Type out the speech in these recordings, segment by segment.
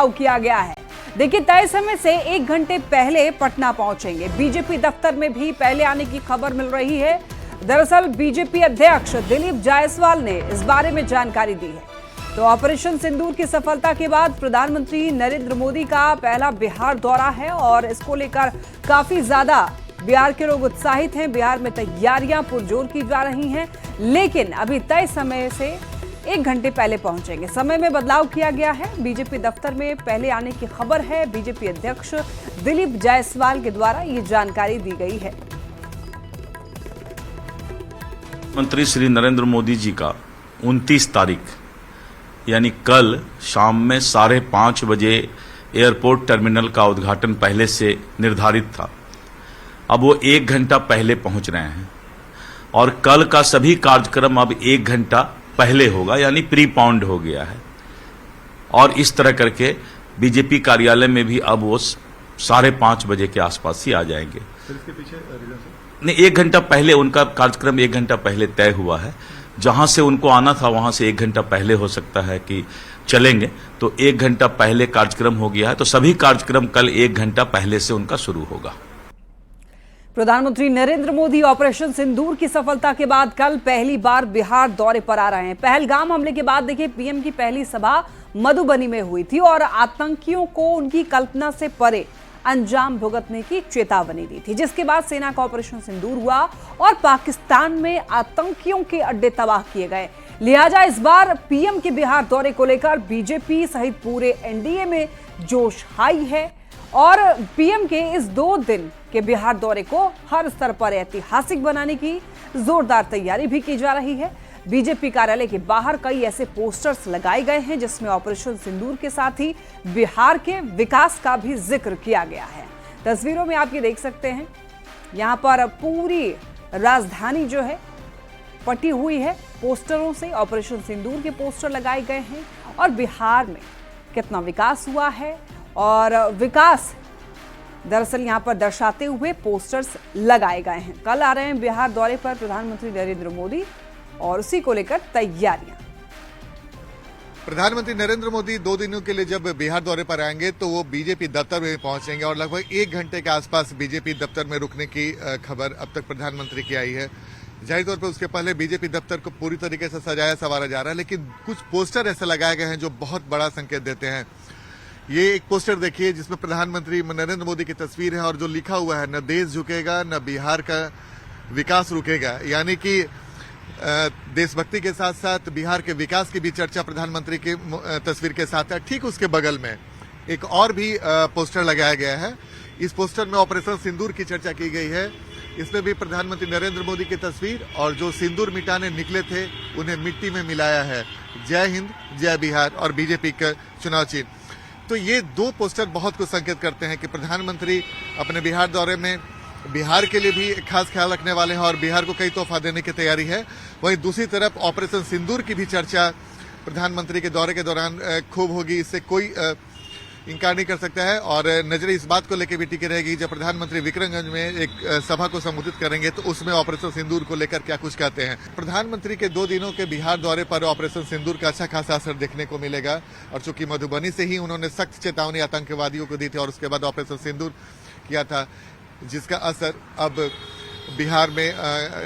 किया गया है। देखिए, तय समय से 1 घंटे पहले पटना पहुंचेंगे। बीजेपी दफ्तर में भी पहले आने की खबर मिल रही है। दरअसल बीजेपी अध्यक्ष दिलीप जायसवाल ने इस बारे में जानकारी दी है। तो ऑपरेशन सिंदूर की सफलता के बाद प्रधानमंत्री नरेंद्र मोदी का पहला बिहार दौरा है और इसको लेकर काफी ज्यादा बिहार के लोग उत्साहित हैं। बिहार में तैयारियां पुरजोर की जा रही हैं, लेकिन अभी तय समय से 1 घंटे पहले पहुंचेंगे। समय में बदलाव किया गया है। बीजेपी दफ्तर में पहले आने की खबर है। बीजेपी अध्यक्ष दिलीप जायसवाल के द्वारा ये जानकारी दी गई है। मंत्री श्री नरेंद्र मोदी जी का 29 तारीख यानी कल शाम में 5:30 बजे एयरपोर्ट टर्मिनल का उद्घाटन पहले से निर्धारित था। अब वो 1 घंटा पहले पहुंच रहे हैं और कल का सभी कार्यक्रम अब 1 घंटा पहले होगा, यानी प्री पाउंड हो गया है। और इस तरह करके बीजेपी कार्यालय में भी अब वो 5:30 बजे के आसपास ही आ जाएंगे। इसके पीछे नहीं, 1 घंटा पहले उनका कार्यक्रम 1 घंटा पहले तय हुआ है। जहां से उनको आना था वहां से 1 घंटा पहले हो सकता है कि चलेंगे, तो 1 घंटा पहले कार्यक्रम हो गया है। तो सभी कार्यक्रम कल 1 घंटा पहले से उनका शुरू होगा। प्रधानमंत्री नरेंद्र मोदी ऑपरेशन सिंदूर की सफलता के बाद कल पहली बार बिहार दौरे पर आ रहे हैं। पहलगाम हमले के बाद देखिए, पीएम की पहली सभा मधुबनी में हुई थी और आतंकियों को उनकी कल्पना से परे अंजाम भुगतने की चेतावनी दी थी, जिसके बाद सेना का ऑपरेशन सिंदूर हुआ और पाकिस्तान में आतंकियों के अड्डे तबाह किए गए। लिहाजा इस बार पीएम के बिहार दौरे को लेकर बीजेपी सहित पूरे एनडीए में जोश हाई है और पीएम के इस 2 दिन के बिहार दौरे को हर स्तर पर ऐतिहासिक बनाने की जोरदार तैयारी भी की जा रही है। बीजेपी कार्यालय के बाहर कई ऐसे पोस्टर्स लगाए गए हैं जिसमें ऑपरेशन सिंदूर के साथ ही बिहार के विकास का भी जिक्र किया गया है। तस्वीरों में आप ये देख सकते हैं, यहां पर पूरी राजधानी जो है पटी हुई है पोस्टरों से। ऑपरेशन सिंदूर के पोस्टर लगाए गए हैं और बिहार में कितना विकास हुआ है और विकास दरअसल यहां पर दर्शाते हुए पोस्टर्स लगाए गए हैं। कल आ रहे हैं बिहार दौरे पर प्रधानमंत्री नरेंद्र मोदी और उसी को लेकर तैयारियां। प्रधानमंत्री नरेंद्र मोदी 2 दिनों के लिए जब बिहार दौरे पर आएंगे तो वो बीजेपी दफ्तर में पहुंचेंगे और लगभग 1 घंटे के आसपास बीजेपी दफ्तर में रुकने की खबर अब तक प्रधानमंत्री की आई है। जाहिर तौर पर उसके पहले बीजेपी दफ्तर को पूरी तरीके से सजाया संवारा जा रहा है, लेकिन कुछ पोस्टर ऐसे लगाए गए हैं जो बहुत बड़ा संकेत देते हैं। ये एक पोस्टर देखिए जिसमें प्रधानमंत्री नरेंद्र मोदी की तस्वीर है और जो लिखा हुआ है, न देश झुकेगा न बिहार का विकास रुकेगा। यानी कि देशभक्ति के साथ साथ बिहार के विकास की भी चर्चा प्रधानमंत्री की तस्वीर के साथ है। ठीक उसके बगल में एक और भी पोस्टर लगाया गया है। इस पोस्टर में ऑपरेशन सिंदूर की चर्चा की गई है। इसमें भी प्रधानमंत्री नरेंद्र मोदी की तस्वीर और जो सिंदूर मिटाने निकले थे उन्हें मिट्टी में मिलाया है। जय हिंद, जय बिहार और बीजेपी का चुनाव चिन्ह। तो ये 2 पोस्टर बहुत कुछ संकेत करते हैं कि प्रधानमंत्री अपने बिहार दौरे में बिहार के लिए भी खास ख्याल रखने वाले हैं और बिहार को कई तोहफा देने की तैयारी है। वहीं दूसरी तरफ ऑपरेशन सिंदूर की भी चर्चा प्रधानमंत्री के दौरे के दौरान खूब होगी, इससे कोई इनकार नहीं कर सकता है। और नजरें इस बात को लेकर भी टिकी रहेगी, जब प्रधानमंत्री विक्रमगंज में एक सभा को संबोधित करेंगे तो उसमें ऑपरेशन सिंदूर को लेकर क्या कुछ कहते हैं। प्रधानमंत्री के 2 दिनों के बिहार दौरे पर ऑपरेशन सिंदूर का अच्छा खासा असर देखने को मिलेगा। और चूंकि मधुबनी से ही उन्होंने सख्त चेतावनी आतंकवादियों को दी थी और उसके बाद ऑपरेशन सिंदूर किया था, जिसका असर अब बिहार में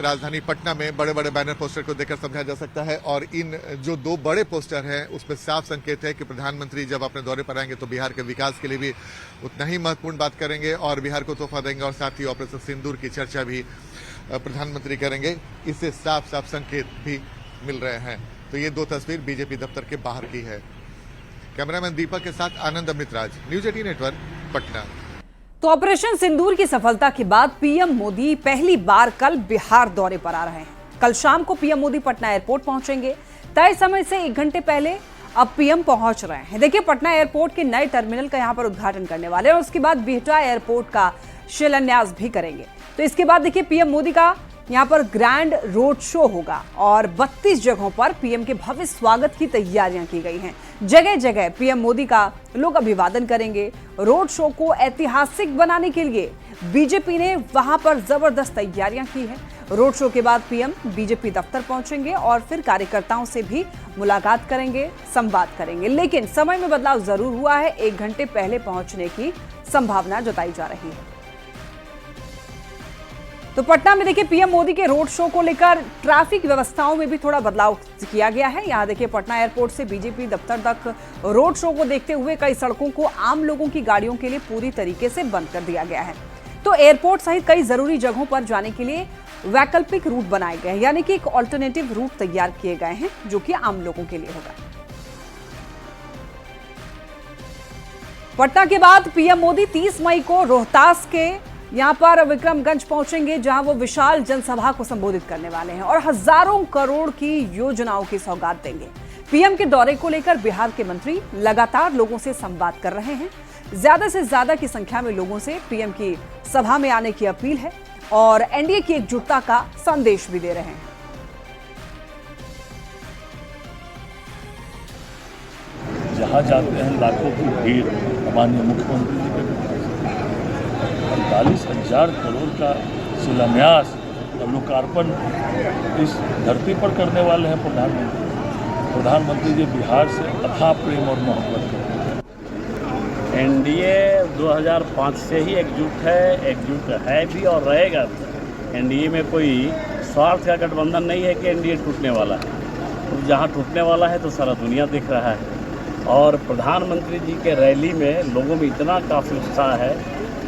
राजधानी पटना में बड़े बड़े बैनर पोस्टर को देखकर समझा जा सकता है। और इन जो 2 बड़े पोस्टर हैं उसमें साफ संकेत है कि प्रधानमंत्री जब अपने दौरे पर आएंगे तो बिहार के विकास के लिए भी उतना ही महत्वपूर्ण बात करेंगे और बिहार को तोहफा देंगे और साथ ही ऑपरेशन सिंदूर की चर्चा भी प्रधानमंत्री करेंगे। इससे साफ साफ संकेत भी मिल रहे हैं। तो ये 2 तस्वीर बीजेपी दफ्तर के बाहर की है। कैमरामैन दीपक के साथ आनंद अमृतराज, न्यूज 18 नेटवर्क, पटना। तो ऑपरेशन सिंदूर की सफलता के बाद पीएम मोदी पहली बार कल बिहार दौरे पर आ रहे हैं। कल शाम को पीएम मोदी पटना एयरपोर्ट पहुंचेंगे। तय समय से 1 घंटे पहले अब पीएम पहुंच रहे हैं। देखिए, पटना एयरपोर्ट के नए टर्मिनल का यहां पर उद्घाटन करने वाले हैं और उसके बाद बिहटा एयरपोर्ट का शिलान्यास भी करेंगे। तो इसके बाद देखिए, पीएम मोदी का यहां पर ग्रैंड रोड शो होगा और 32 जगहों पर पीएम के भव्य स्वागत की तैयारियां की गई हैं। जगह जगह पीएम मोदी का लोग अभिवादन करेंगे। रोड शो को ऐतिहासिक बनाने के लिए बीजेपी ने वहां पर जबरदस्त तैयारियां की है। रोड शो के बाद पीएम बीजेपी दफ्तर पहुंचेंगे और फिर कार्यकर्ताओं से भी मुलाकात करेंगे, संवाद करेंगे। लेकिन समय में बदलाव जरूर हुआ है, 1 घंटे पहले पहुंचने की संभावना जताई जा रही है। तो पटना में देखिए पीएम मोदी के रोड शो को लेकर ट्रैफिक व्यवस्थाओं में भी थोड़ा बदलाव किया गया है। यहां देखिए पटना एयरपोर्ट से बीजेपी दफ्तर तक रोड शो को देखते हुए कई सड़कों को आम लोगों की गाड़ियों के लिए पूरी तरीके से बंद कर दिया गया है। तो एयरपोर्ट सहित कई जरूरी जगहों पर जाने के लिए वैकल्पिक रूट बनाए गए हैं, यानी कि एक ऑल्टरनेटिव रूट तैयार किए गए हैं जो कि आम लोगों के लिए होगा। पटना के बाद पीएम मोदी 30 मई को रोहतास के यहां पर विक्रमगंज पहुंचेंगे, जहां वो विशाल जनसभा को संबोधित करने वाले हैं और हजारों करोड़ की योजनाओं की सौगात देंगे। पीएम के दौरे को लेकर बिहार के मंत्री लगातार लोगों से संवाद कर रहे हैं। ज्यादा से ज्यादा की संख्या में लोगों से पीएम की सभा में आने की अपील है और एनडीए की एकजुटता का संदेश भी दे रहे हैं। जहाँ जाते हैं लाखों की भीड़ माननीय मुख्यमंत्री जी के 45,000 करोड़ का शिलान्यास और लोकार्पण इस धरती पर करने वाले हैं प्रधानमंत्री जी बिहार से अथाह प्रेम और मोहब्बत करते हैं। एनडीए 2005 से ही एकजुट है भी और रहेगा भी। एनडीए में कोई स्वार्थ का गठबंधन नहीं है कि एनडीए टूटने वाला है। तो जहाँ टूटने वाला है तो सारा दुनिया देख रहा है और प्रधानमंत्री जी के रैली में लोगों में इतना काफ़ी उत्साह है,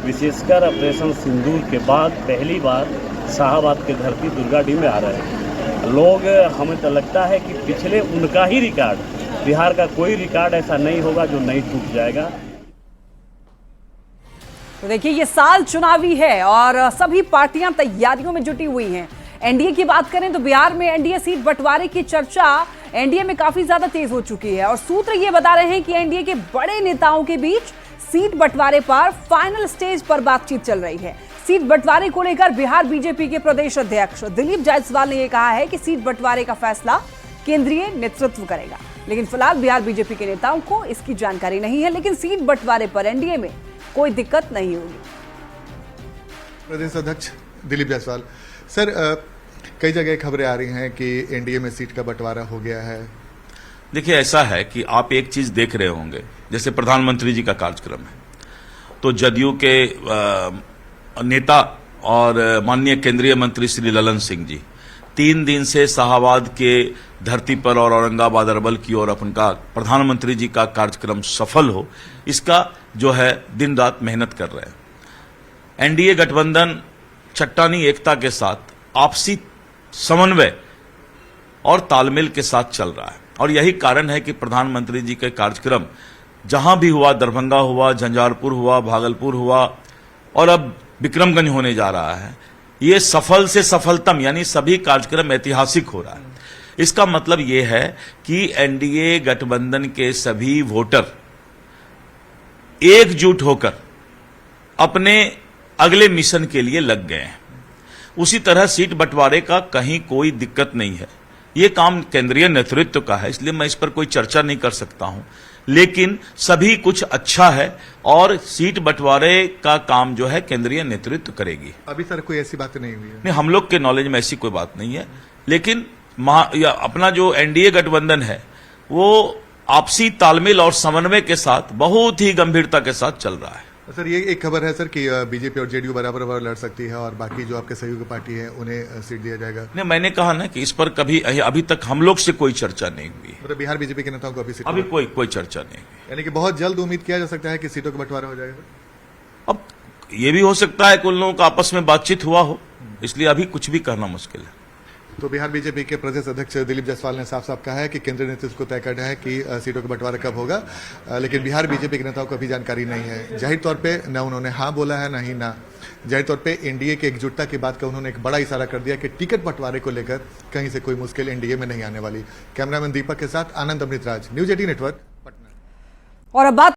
विशेषकर ऑपरेशन सिंदूर के बाद पहली बार शाहबाद के धरती दुर्गाडी में आ रहे हैं लोग। हमें तो लगता है कि पिछले उनका ही रिकॉर्ड, बिहार का कोई रिकॉर्ड ऐसा नहीं होगा जो नहीं टूट जाएगा। तो देखिए ये साल चुनावी है और सभी पार्टियां तैयारियों में जुटी हुई हैं। एनडीए की बात करें तो बिहार में एनडीए सीट बंटवारे की चर्चा एनडीए में काफी ज्यादा तेज हो चुकी है और सूत्र ये बता रहे हैं कि एनडीए के बड़े नेताओं के बीच सीट बंटवारे पर फाइनल स्टेज पर बातचीत चल रही है। सीट बंटवारे को लेकर बिहार बीजेपी के प्रदेश अध्यक्ष दिलीप जायसवाल ने यह कहा है कि सीट बंटवारे का फैसला केंद्रीय नेतृत्व करेगा, लेकिन फिलहाल बिहार बीजेपी के नेताओं को इसकी जानकारी नहीं है। लेकिन सीट बंटवारे पर एनडीए में कोई दिक्कत नहीं होगी। प्रदेश अध्यक्ष दिलीप जायसवाल सर, कई जगह खबरें आ रही हैं कि एनडीए में सीट का बंटवारा हो गया है। देखिए ऐसा है कि आप एक चीज देख रहे होंगे, जैसे प्रधानमंत्री जी का कार्यक्रम है तो जदयू के नेता और माननीय केंद्रीय मंत्री श्री ललन सिंह जी 3 दिन से शाहबाद के धरती पर और औरंगाबाद अरवल की ओर अपना प्रधानमंत्री जी का कार्यक्रम सफल हो, इसका जो है दिन रात मेहनत कर रहे हैं। एनडीए गठबंधन चट्टानी एकता के साथ आपसी समन्वय और तालमेल के साथ चल रहा है और यही कारण है कि प्रधानमंत्री जी के कार्यक्रम जहां भी हुआ, दरभंगा हुआ, झंझारपुर हुआ, भागलपुर हुआ और अब विक्रमगंज होने जा रहा है, ये सफल से सफलतम यानी सभी कार्यक्रम ऐतिहासिक हो रहा है। इसका मतलब ये है कि एनडीए गठबंधन के सभी वोटर एकजुट होकर अपने अगले मिशन के लिए लग गए हैं। उसी तरह सीट बंटवारे का कहीं कोई दिक्कत नहीं है, ये काम केंद्रीय नेतृत्व का है, इसलिए मैं इस पर कोई चर्चा नहीं कर सकता हूं। लेकिन सभी कुछ अच्छा है और सीट बंटवारे का काम जो है केंद्रीय नेतृत्व करेगी। अभी सर कोई ऐसी बातें नहीं हुई है? नहीं, हम लोग के नॉलेज में ऐसी कोई बात नहीं है, लेकिन अपना जो एनडीए गठबंधन है वो आपसी तालमेल और समन्वय के साथ बहुत ही गंभीरता के साथ चल रहा है। सर ये एक खबर है सर कि बीजेपी और जेडीयू बराबर लड़ सकती है और बाकी जो आपके सहयोगी पार्टी है उन्हें सीट दिया जाएगा। नहीं, मैंने कहा ना कि इस पर कभी अभी तक हम लोग से कोई चर्चा नहीं हुई। मतलब बिहार बीजेपी के नेताओं को अभी कोई चर्चा नहीं हुई। यानी कि बहुत जल्द उम्मीद किया जा सकता है कि सीटों का बंटवारा हो जाएगा। अब ये भी हो सकता है कि उन लोगों का आपस में बातचीत हुआ हो, इसलिए अभी कुछ भी करना मुश्किल है। तो बिहार बीजेपी के प्रदेश अध्यक्ष दिलीप जायसवाल ने साफ साफ कहा है कि केंद्रीय नेतृत्व को तय करना है कि सीटों का बंटवारा कब होगा, लेकिन बिहार बीजेपी के नेताओं को अभी जानकारी नहीं है। जाहिर तौर पे न उन्होंने हाँ बोला है न ही ना। जाहिर तौर पे एनडीए की एकजुटता की बात का उन्होंने एक बड़ा इशारा कर दिया कि टिकट बंटवारे को लेकर कहीं से कोई मुश्किल एनडीए में नहीं आने वाली। कैमरामैन दीपक के साथ आनंद अमृतराज, न्यूज 18 नेटवर्क, पटना। और अब बात